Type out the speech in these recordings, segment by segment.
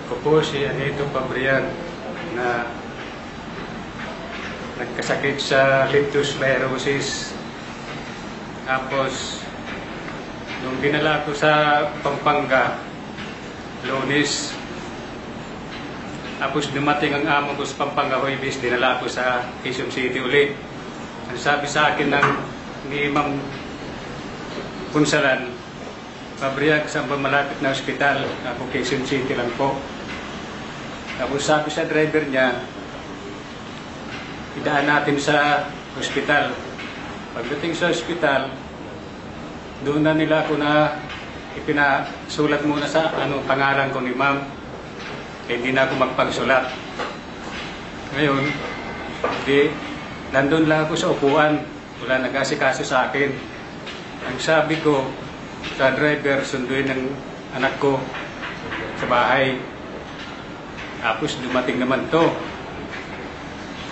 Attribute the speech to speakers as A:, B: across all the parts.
A: Ako po si Anito Pabrian na nagkasakit sa leptospirosis. Tapos, nung dinala ko sa Pampanga, Lunes, tapos dumating ang amo ko sa Pampanga, Huwebes, dinala ko sa Quezon City ulit. Ang sabi sa akin ni Ma'am Punsalan, Pabrian, saan ba malapit na ospital? Ako Quezon City lang po. Tapos sabi sa driver niya, idaan natin sa ospital. Pagdating sa ospital, doon na nila ako na ipinasulat muna sa pangalan ko ni Ma'am. Hindi na ako magpagsulat. Ngayon, nandun lang ako sa upuan. Wala nag-asikaso sa akin. Ang sabi ko sa driver, sunduin ng anak ko sa bahay. Tapos dumating naman to.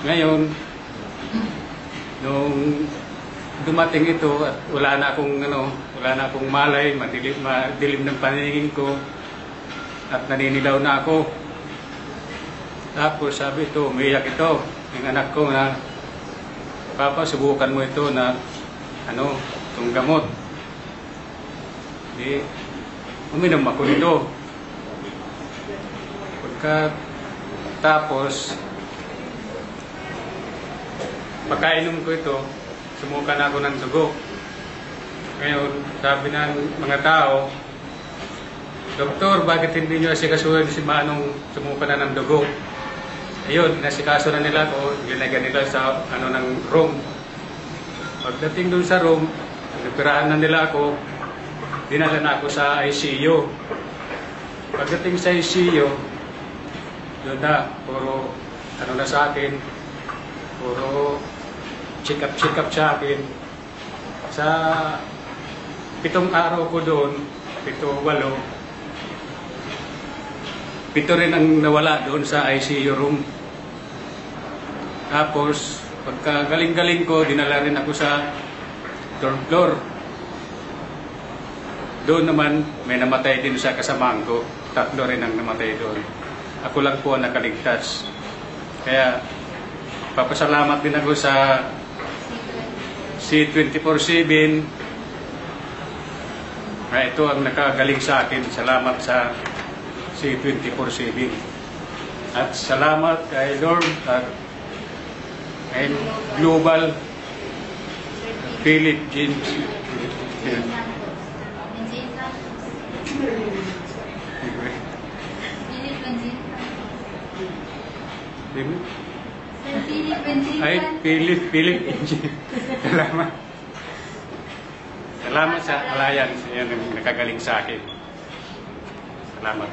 A: Ngayon, nung dumating ito at wala na akong malay, madilim ng paningin ko at naninilaw na ako. Tapos sabi ito, umiyak ito, yung anak ko na, Papa, subukan mo ito na itong gamot. Di, uminom ako nito. Tapos, pagkainom ko ito, sumukan ako ng dugo. Ngayon, sabi ng mga tao, Doktor, bakit hindi nyo asikasuhan si Manong sumukan na ng dugo? Ayun, nasikaso na nila ako, linagyan nila sa ng room. Pagdating doon sa room, nagpirahan na nila ako, dinala na ako sa ICU. Pagdating sa ICU, doon na, puro na sa akin, puro check-up sa akin. Sa 7 araw ko doon, 7 rin ang nawala doon sa ICU room. Tapos, pagka galing-galing ko, dinala rin ako sa 3rd floor. Doon naman, may namatay din sa kasamahan ko. 3 rin ang namatay doon. Ako lang po ang nakaligtas. Kaya, papasalamat din ako sa C24/7 na ito ang nakagaling sa akin. Salamat sa C24/7. At salamat kay Lord at kay Global Philip James. Ay, Philip Engine. Salamat. Salamat sa alliance. Yan ang nakagaling sa akin. Salamat.